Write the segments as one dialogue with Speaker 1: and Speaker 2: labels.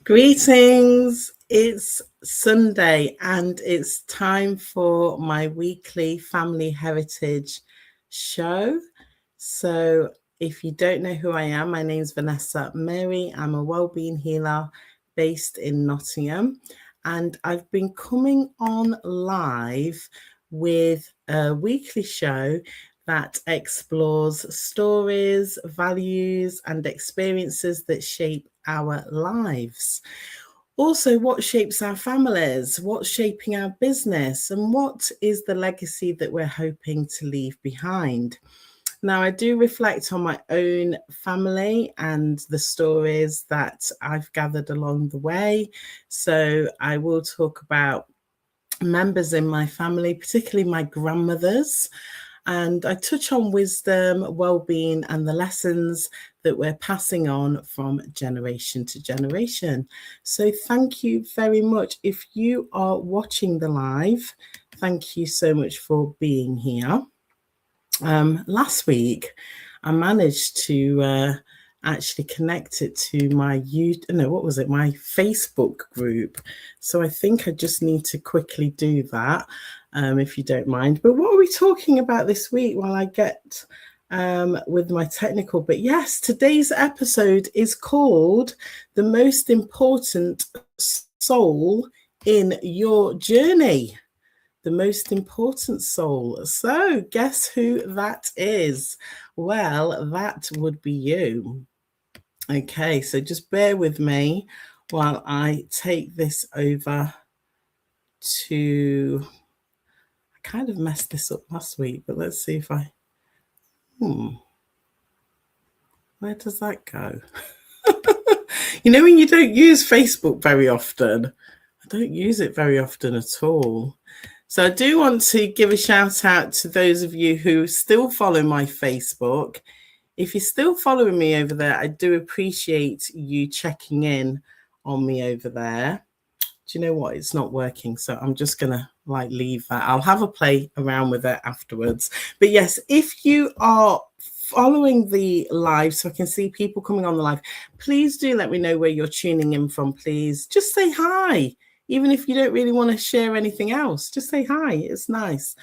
Speaker 1: Greetings. It's Sunday and it's time for my weekly family heritage show. So, if you don't know who I am, my name's Vanessa-Mary. I'm a wellbeing healer based in Nottingham, and I've been coming on live with a weekly show that explores stories, values, and experiences that shape our lives. Also, what shapes our families, what's shaping our business, and what is the legacy that we're hoping to leave behind. Now, I do reflect on my own family and the stories that I've gathered along the way. So, I will talk about members in my family, particularly my grandmothers. And I touch on wisdom, well-being, and the lessons that we're passing on from generation to generation. So thank you very much. If you are watching the live, thank you so much for being here. Last week, I managed to actually connect it to my my Facebook group. So I think I just need to quickly do that, if you don't mind. But what are we talking about this week while I get with my technical? But yes, today's episode is called The Most Important Soul in Your Journey. The most important soul. So guess who that is? Well, that would be you. Okay, so just bear with me while I take this over to... I kind of messed this up last week, but let's see if I... Where does that go? You know, when you don't use Facebook very often, I don't use it very often at all. So I do want to give a shout out to those of you who still follow my Facebook. If you're still following me over there, I do appreciate you checking in on me over there. Do you know what? It's not working. So I'm just going to leave that. I'll have a play around with it afterwards. But yes, if you are following the live, so I can see people coming on the live, please do let me know where you're tuning in from, please. Just say hi. Even if you don't really want to share anything else, just say hi. It's nice.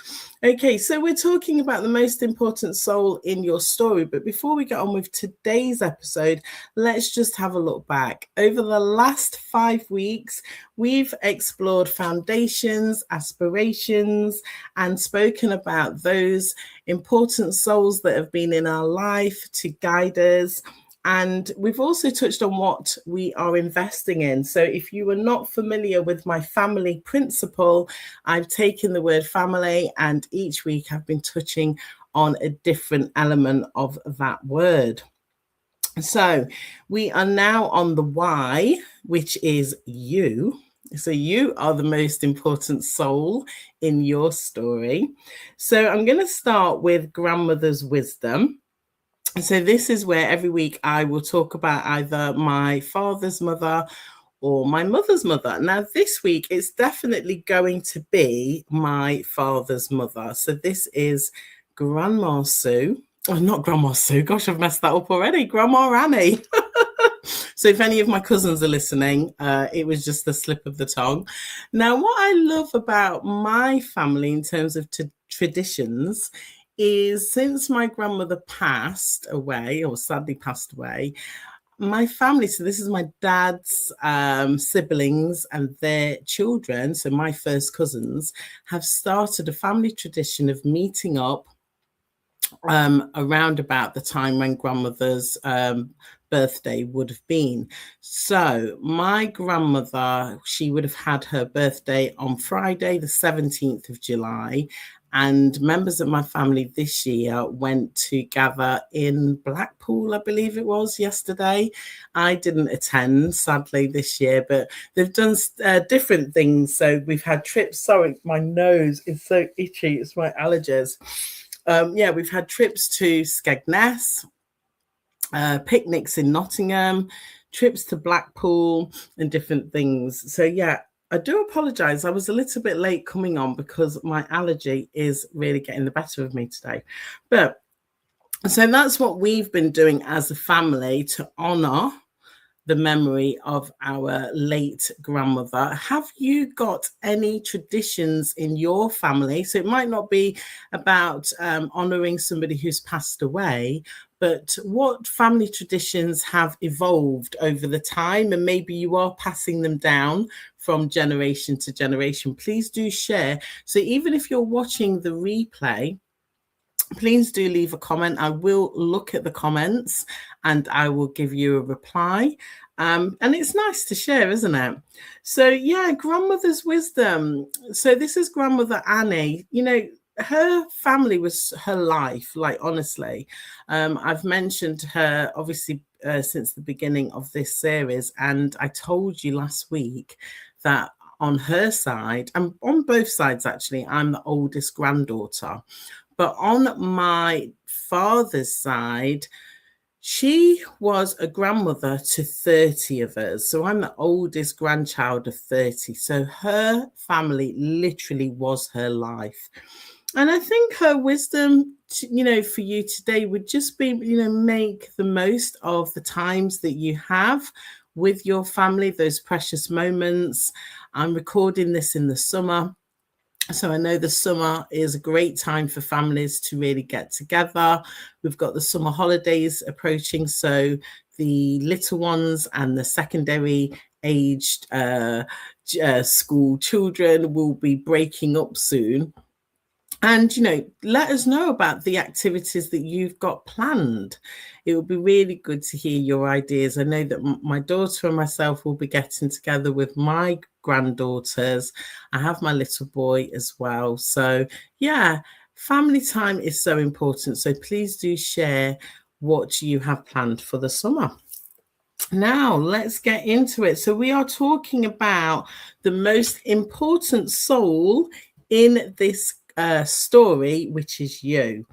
Speaker 1: Okay, so we're talking about the most important soul in your story. But before we get on with today's episode, let's just have a look back. Over the last 5 weeks, we've explored foundations, aspirations, and spoken about those important souls that have been in our life to guide us. And we've also touched on what we are investing in. So if you are not familiar with my family principle, I've taken the word family, and each week I've been touching on a different element of that word. So we are now on the why, which is you. So you are the most important soul in your story. So I'm going to start with grandmother's wisdom. So this is where every week I will talk about either my father's mother or my mother's mother. Now, this week it's definitely going to be my father's mother. So this is Grandma Sue. Oh, not Grandma Sue. Gosh, I've messed that up already. Grandma Annie. So if any of my cousins are listening, it was just the slip of the tongue. Now, what I love about my family in terms of traditions is since my grandmother passed away, or sadly passed away, my family, so this is my dad's siblings and their children, so my first cousins, have started a family tradition of meeting up around about the time when grandmother's birthday would have been. So my grandmother, she would have had her birthday on Friday, the 17th of July. And members of my family this year went to gather in Blackpool, I believe it was, yesterday. I didn't attend, sadly, this year, but they've done different things. So we've had trips. Sorry, my nose is so itchy. It's my allergies. We've had trips to Skegness, picnics in Nottingham, trips to Blackpool, and different things. So yeah, I do apologize. I was a little bit late coming on because my allergy is really getting the better of me today. But so that's what we've been doing as a family to honor the memory of our late grandmother. Have you got any traditions in your family? So it might not be about honouring somebody who's passed away, but what family traditions have evolved over the time, and maybe you are passing them down from generation to generation? Please do share. So even if you're watching the replay, please do leave a comment. I will look at the comments and I will give you a reply. And it's nice to share, isn't it? So, yeah, grandmother's wisdom. So, this is grandmother Annie. You know, her family was her life, like, honestly. I've mentioned her, obviously, since the beginning of this series. And I told you last week that on her side, and on both sides, actually, I'm the oldest granddaughter. But on my father's side, she was a grandmother to 30 of us. So I'm the oldest grandchild of 30. So her family literally was her life. And I think her wisdom, for you today would just be, make the most of the times that you have with your family, those precious moments. I'm recording this in the summer. So I know the summer is a great time for families to really get together. We've got the summer holidays approaching, so the little ones and the secondary aged school children will be breaking up soon. And, let us know about the activities that you've got planned. It would be really good to hear your ideas. I know that my daughter and myself will be getting together with my granddaughters. I have my little boy as well. So, yeah, family time is so important. So please do share what you have planned for the summer. Now, let's get into it. So we are talking about the most important soul in this story, which is you.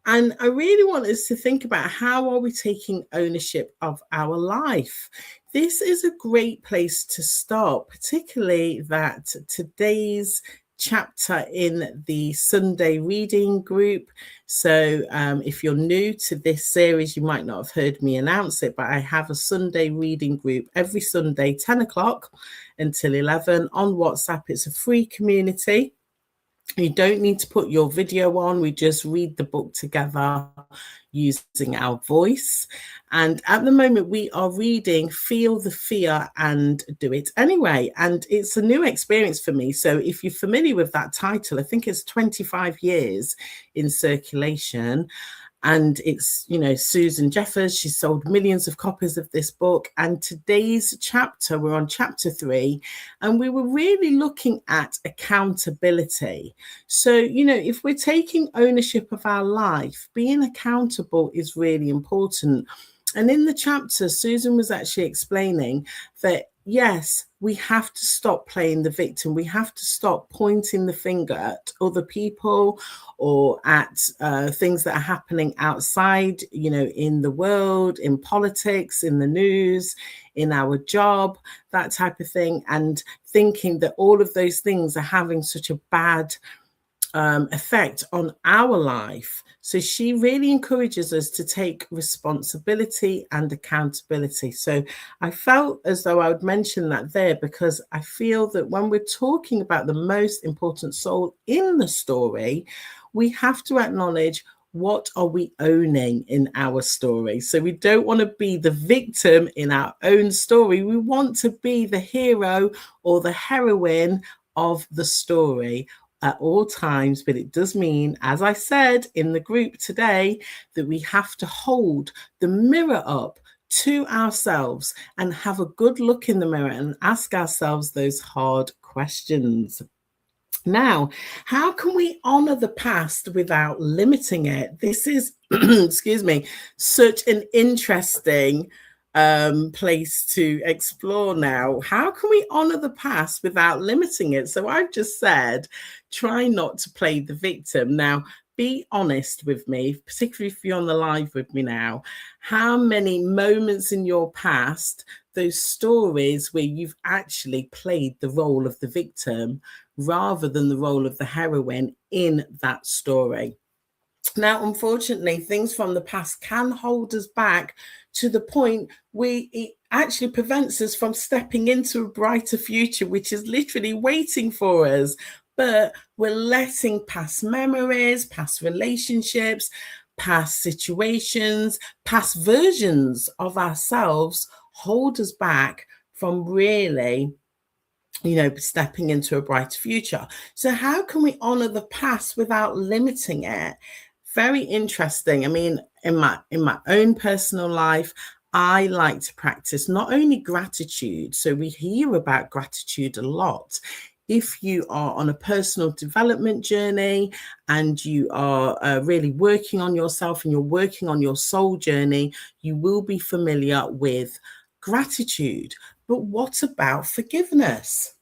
Speaker 1: And I really want us to think about how are we taking ownership of our life? This is a great place to start, particularly that today's chapter in the Sunday reading group. So if you're new to this series, you might not have heard me announce it, but I have a Sunday reading group every Sunday, 10 o'clock until 11 on WhatsApp. It's a free community. You don't need to put your video on. We just read the book together using our voice. And at the moment, we are reading Feel the Fear and Do It Anyway. And it's a new experience for me. So if you're familiar with that title, I think it's 25 years in circulation. And it's, Susan Jeffers, she sold millions of copies of this book. And today's chapter, we're on chapter 3, and we were really looking at accountability. So, if we're taking ownership of our life, being accountable is really important. And in the chapter, Susan was actually explaining that, yes, we have to stop playing the victim. We have to stop pointing the finger at other people or at things that are happening outside, in the world, in politics, in the news, in our job, that type of thing, and thinking that all of those things are having such a bad effect on our life. So she really encourages us to take responsibility and accountability. So I felt as though I would mention that there, because I feel that when we're talking about the most important soul in the story, we have to acknowledge what are we owning in our story. So we don't want to be the victim in our own story. We want to be the hero or the heroine of the story at all times. But it does mean, as I said in the group today, that we have to hold the mirror up to ourselves and have a good look in the mirror and ask ourselves those hard questions. Now, how can we honor the past without limiting it? This is, excuse me, such an interesting place to explore now. How can we honor the past without limiting it? So I've just said, try not to play the victim. Now, be honest with me, particularly if you're on the live with me now. How many moments in your past, those stories where you've actually played the role of the victim rather than the role of the heroine in that story? Now, unfortunately, things from the past can hold us back to the point where it actually prevents us from stepping into a brighter future, which is literally waiting for us. But we're letting past memories, past relationships, past situations, past versions of ourselves hold us back from really, stepping into a brighter future. So how can we honor the past without limiting it? Very interesting. I mean, in my own personal life, I like to practice not only gratitude. So we hear about gratitude a lot. If you are on a personal development journey and you are really working on yourself and you're working on your soul journey, you will be familiar with gratitude. But what about forgiveness?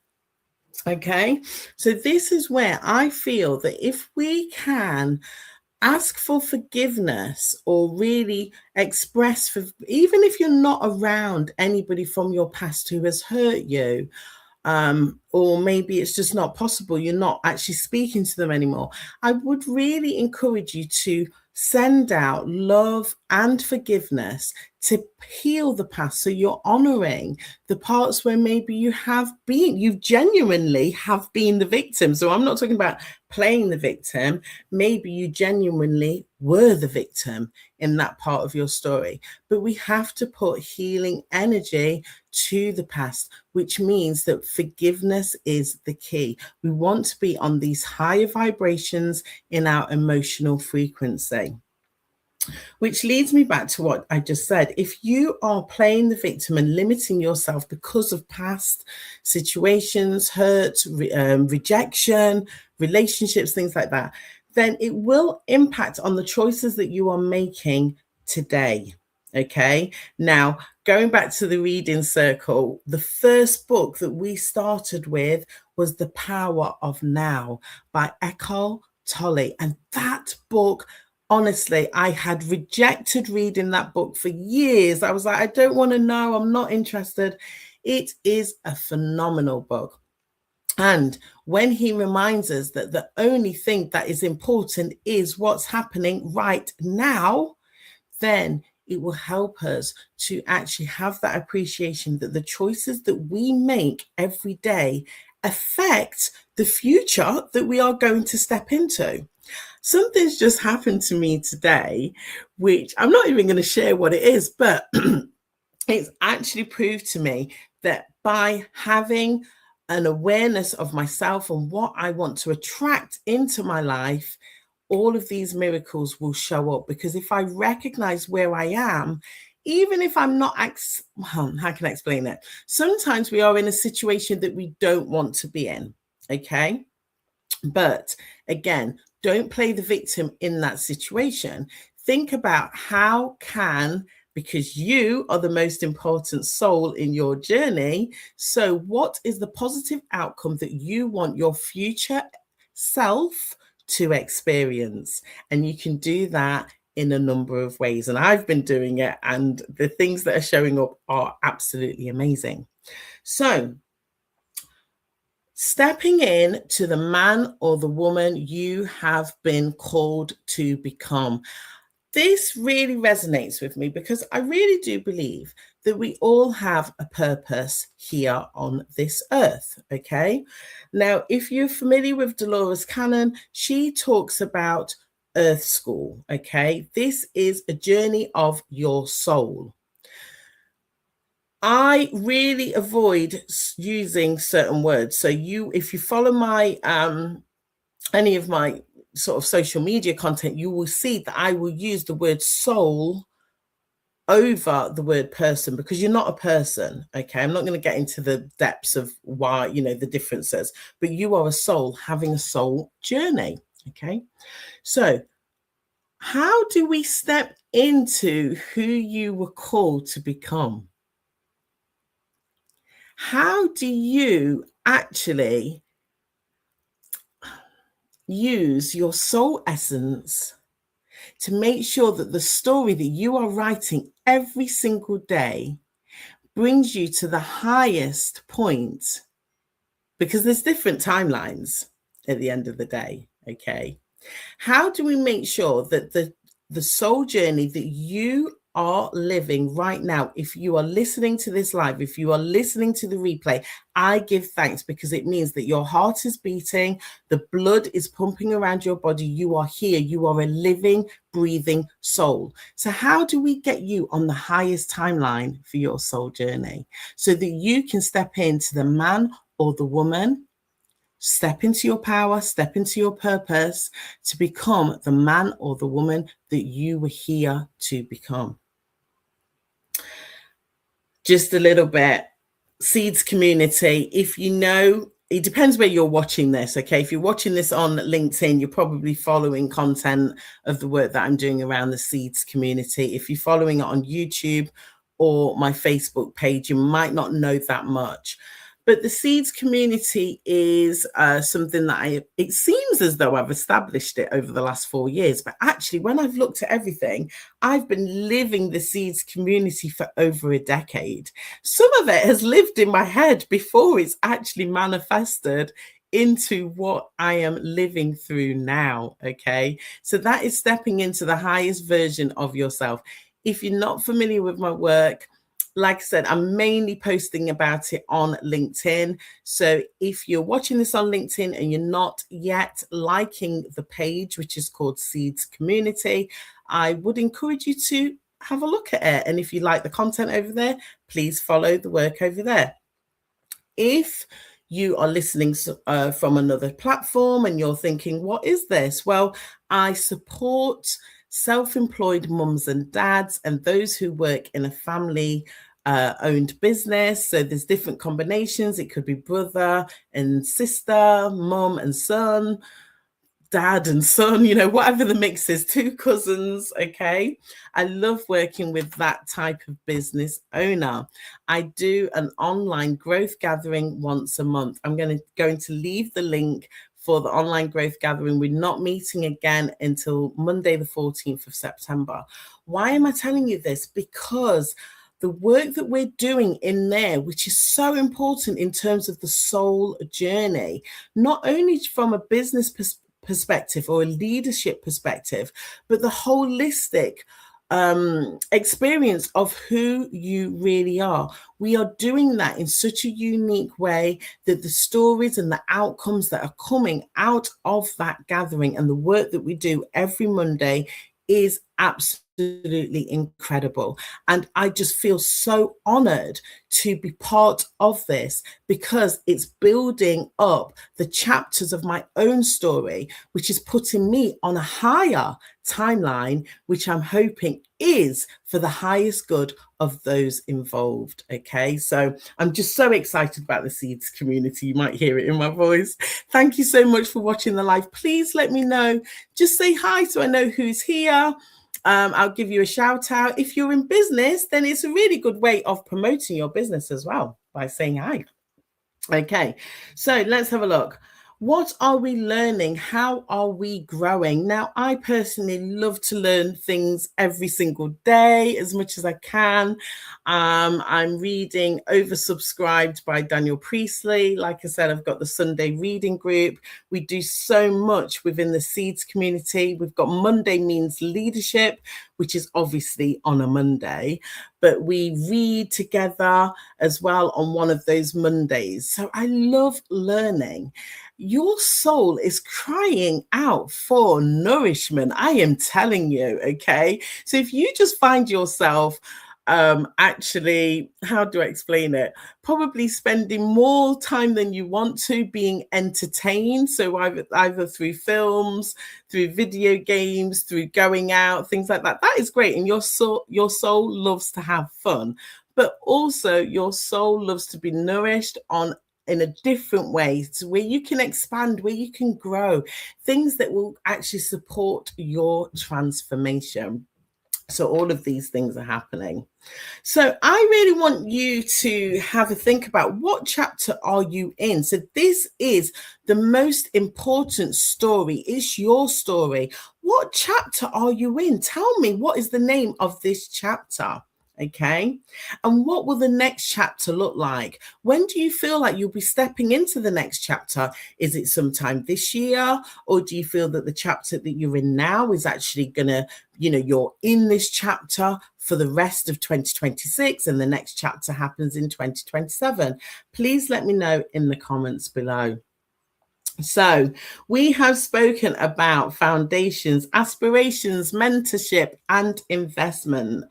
Speaker 1: Okay, so this is where I feel that if we can ask for forgiveness or really express, for, even if you're not around anybody from your past who has hurt you, or maybe it's just not possible, you're not actually speaking to them anymore, I would really encourage you to send out love and forgiveness to heal the past. So you're honoring the parts where maybe you genuinely have been the victim. So I'm not talking about playing the victim. Maybe you genuinely were the victim in that part of your story. But we have to put healing energy to the past, which means that forgiveness is the key. We want to be on these higher vibrations in our emotional frequency. Which leads me back to what I just said. If you are playing the victim and limiting yourself because of past situations, hurt, rejection, relationships, things like that, then it will impact on the choices that you are making today. Okay. Now, going back to the reading circle, the first book that we started with was The Power of Now by Eckhart Tolle. And that book, honestly, I had rejected reading that book for years. I was like, I don't want to know. I'm not interested. It is a phenomenal book. And when he reminds us that the only thing that is important is what's happening right now, then it will help us to actually have that appreciation that the choices that we make every day affect the future that we are going to step into. Something's just happened to me today, which I'm not even going to share what it is, but it's actually proved to me that by having an awareness of myself and what I want to attract into my life, all of these miracles will show up. Because if I recognize where I am, even if I'm not, how can I explain it? Sometimes we are in a situation that we don't want to be in, okay? But again, don't play the victim in that situation. Think about because you are the most important soul in your journey. So what is the positive outcome that you want your future self to experience? And you can do that in a number of ways. And I've been doing it, and the things that are showing up are absolutely amazing. So stepping in to the man or the woman you have been called to become. This really resonates with me because I really do believe that we all have a purpose here on this earth. Okay. Now, if you're familiar with Dolores Cannon, she talks about Earth School. Okay. This is a journey of your soul. I really avoid using certain words. So if you follow my any of my sort of social media content, you will see that I will use the word soul over the word person, because you're not a person. Okay, I'm not going to get into the depths of why, the differences, but you are a soul having a soul journey. Okay, so how do we step into who you were called to become? How do you actually use your soul essence to make sure that the story that you are writing every single day brings you to the highest point? Because there's different timelines at the end of the day, okay? How do we make sure that the soul journey that you are living right now, if you are listening to this live, if you are listening to the replay, I give thanks, because it means that your heart is beating, the blood is pumping around your body, you are here, you are a living, breathing soul. So how do we get you on the highest timeline for your soul journey so that you can step into the man or the woman, step into your power, step into your purpose to become the man or the woman that you were here to become? Just a little bit. Seeds community, if you know, it depends where you're watching this, okay? If you're watching this on LinkedIn, you're probably following content of the work that I'm doing around the Seeds community. If you're following it on YouTube or my Facebook page, you might not know that much. But the Seeds community is something that it seems as though I've established it over the last 4 years. But actually, when I've looked at everything, I've been living the Seeds community for over a decade. Some of it has lived in my head before it's actually manifested into what I am living through now. Okay. So that is stepping into the highest version of yourself. If you're not familiar with my work, like I said, I'm mainly posting about it on LinkedIn. So if you're watching this on LinkedIn and you're not yet liking the page, which is called Seeds Community, I would encourage you to have a look at it. And if you like the content over there, please follow the work over there. If you are listening from another platform and you're thinking, what is this? Well, I support self-employed mums and dads and those who work in a family owned business. So there's different combinations. It could be brother and sister, mum and son, dad and son, you know, whatever the mix is, 2 cousins. Okay. I love working with that type of business owner. I do an online growth gathering once a month. I'm going to leave the link for the online growth gathering. We're not meeting again until Monday, the 14th of September. Why am I telling you this? Because the work that we're doing in there, which is so important in terms of the soul journey, not only from a business perspective or a leadership perspective, but the holistic experience of who you really are. We are doing that in such a unique way that the stories and the outcomes that are coming out of that gathering and the work that we do every Monday is absolutely incredible. And I just feel so honored to be part of this because it's building up the chapters of my own story, which is putting me on a higher timeline, which I'm hoping is for the highest good of those involved. Okay, so I'm just so excited about the Seeds community. You might hear it in my voice. Thank you so much for watching the live. Please let me know. Just say hi so I know who's here. I'll give you a shout out. If you're in business, then it's a really good way of promoting your business as well by saying hi. Okay, so let's have a look. What are we learning? How are we growing? Now, I personally love to learn things every single day as much as I can. I'm reading Oversubscribed by Daniel Priestley. Like I said, I've got the Sunday reading group. We do so much within the Seeds community. We've got Monday Means Leadership, which is obviously on a Monday, but we read together as well on one of those Mondays. So I love learning. Your soul is crying out for nourishment. I am telling you, okay? So if you just find yourself actually, how do I explain it? Probably spending more time than you want to being entertained. So either through films, through video games, through going out, things like that. That is great. And your soul loves to have fun, but also your soul loves to be nourished in a different way, to where you can expand, where you can grow, things that will actually support your transformation. So all of these things are happening. So I really want you to have a think about what chapter are you in. So this is the most important story. It's your story. What chapter are you in? Tell me, what is the name of this chapter? Okay. And what will the next chapter look like? When do you feel like you'll be stepping into the next chapter? Is it sometime this year? Or do you feel that the chapter that you're in now is actually going to, you're in this chapter for the rest of 2026 and the next chapter happens in 2027? Please let me know in the comments below. So we have spoken about foundations, aspirations, mentorship, and investment.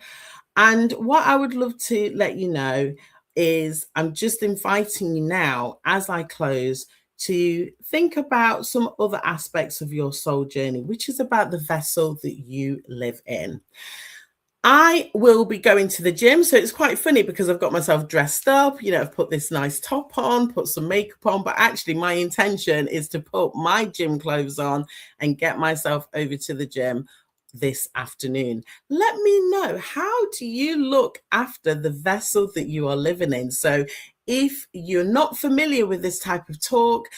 Speaker 1: And what I would love to let you know is I'm just inviting you now, as I close, to think about some other aspects of your soul journey, which is about the vessel that you live in. I will be going to the gym. So it's quite funny because I've got myself dressed up, I've put this nice top on, put some makeup on, but actually my intention is to put my gym clothes on and get myself over to the gym this afternoon. Let me know, how do you look after the vessel that you are living in? So if you're not familiar with this type of talk,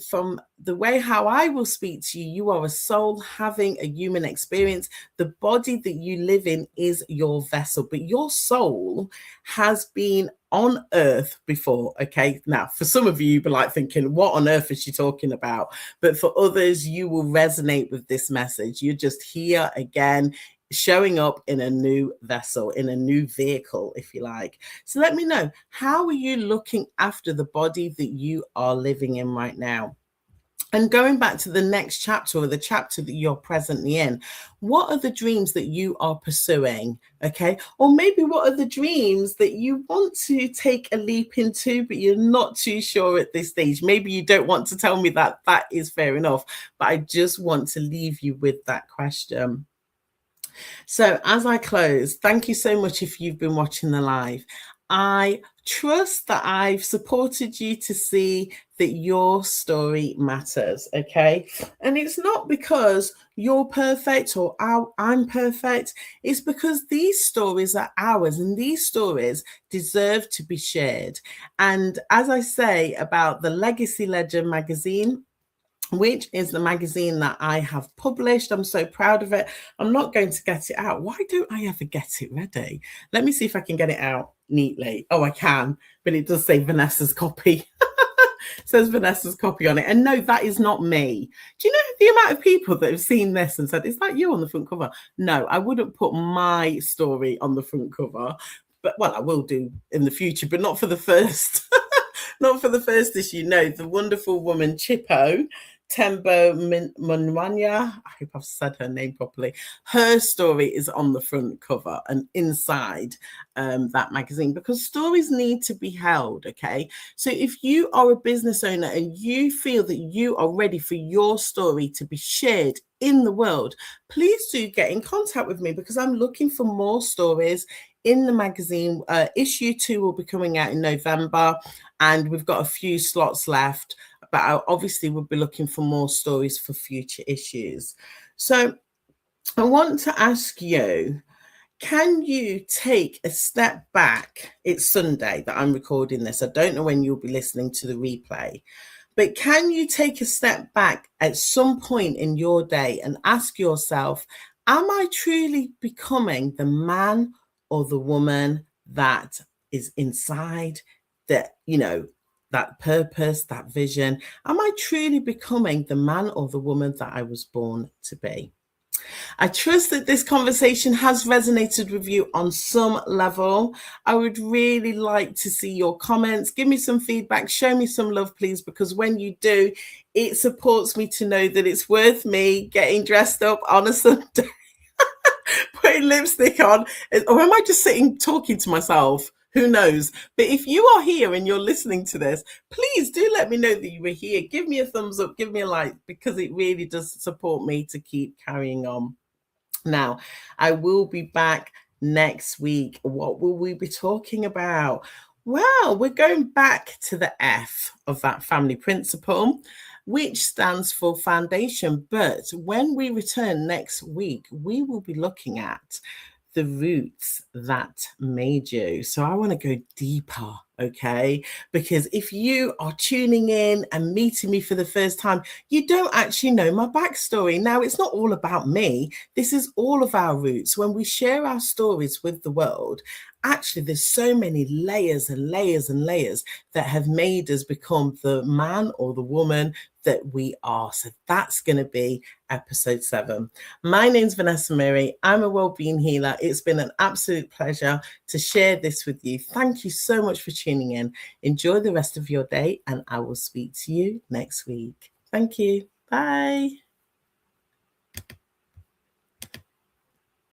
Speaker 1: from the way how I will speak to you, you are a soul having a human experience. The body that you live in is your vessel, but your soul has been on earth before. Okay. Now, for some of you, you'll be like thinking, what on earth is she talking about? But for others, you will resonate with this message. You're just here again, showing up in a new vessel, in a new vehicle, if you like. So let me know, how are you looking after the body that you are living in right now? And going back to the next chapter, or the chapter that you're presently in, what are the dreams that you are pursuing? Okay. Or maybe what are the dreams that you want to take a leap into, but you're not too sure at this stage? Maybe you don't want to tell me that. That is fair enough. But I just want to leave you with that question. So as I close, thank you so much if you've been watching the live. I trust that I've supported you to see that your story matters, okay? And it's not because you're perfect or I'm perfect. It's because these stories are ours and these stories deserve to be shared. And as I say about the Legacy Legend magazine, which is the magazine that I have published. I'm so proud of it. I'm not going to get it out. Why don't I ever get it ready? Let me see if I can get it out neatly. Oh, I can, but it does say Vanessa's copy. It says Vanessa's copy on it. And no, that is not me. Do you know the amount of people that have seen this and said, is that you on the front cover? No, I wouldn't put my story on the front cover. But, well, I will do in the future, but not for the first. Not for the first issue. No, the wonderful woman Chippo Tembo Munwanya, I hope I've said her name properly. Her story is on the front cover and inside that magazine, because stories need to be held, okay? So if you are a business owner and you feel that you are ready for your story to be shared in the world, please do get in contact with me, because I'm looking for more stories in the magazine. Issue 2 will be coming out in November, and we've got a few slots left, but I obviously would be looking for more stories for future issues. So I want to ask you, can you take a step back? It's Sunday that I'm recording this. I don't know when you'll be listening to the replay, but can you take a step back at some point in your day and ask yourself, am I truly becoming the man or the woman that is inside, that, that purpose, that vision? Am I truly becoming the man or the woman that I was born to be? I trust that this conversation has resonated with you on some level. I would really like to see your comments. Give me some feedback. Show me some love, please, because when you do, it supports me to know that it's worth me getting dressed up on a Sunday, putting lipstick on. Or am I just sitting talking to myself? Who knows? But if you are here and you're listening to this, please do let me know that you were here. Give me a thumbs up, give me a like, because it really does support me to keep carrying on. Now, I will be back next week. What will we be talking about? Well, we're going back to the F of that family principle, which stands for foundation. But when we return next week, we will be looking at the roots that made you. So I want to go deeper, okay? Because if you are tuning in and meeting me for the first time, you don't actually know my backstory. Now, it's not all about me. This is all of our roots. When we share our stories with the world, actually, there's so many layers and layers and layers that have made us become the man or the woman that we are. So that's going to be episode 7. My name's Vanessa-Mary. I'm a wellbeing healer. It's been an absolute pleasure to share this with you. Thank you so much for tuning in. Enjoy the rest of your day, and I will speak to you next week. Thank you. Bye.